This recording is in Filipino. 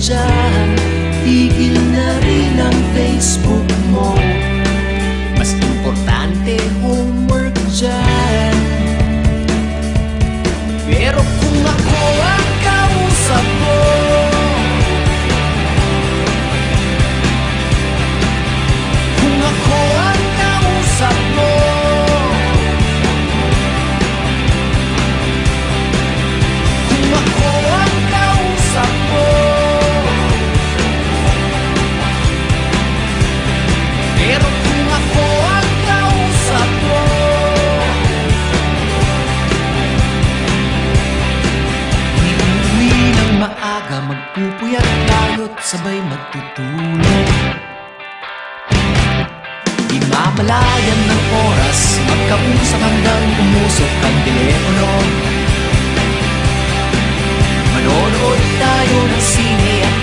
dyan, tigil na rin ang Facebook mo. Mas importante homework dyan. Pero kung ako ang kausap mo, kung ako ang kausap mo, kung ako ang kausap mo, pero kung ako ang kausap mo, iuwi ng maaga, magpupuyat tayo't sabay matutulog. Di mamalayan ng oras, magkausap hanggang umusok ang telepono. Manonood tayo ng sine at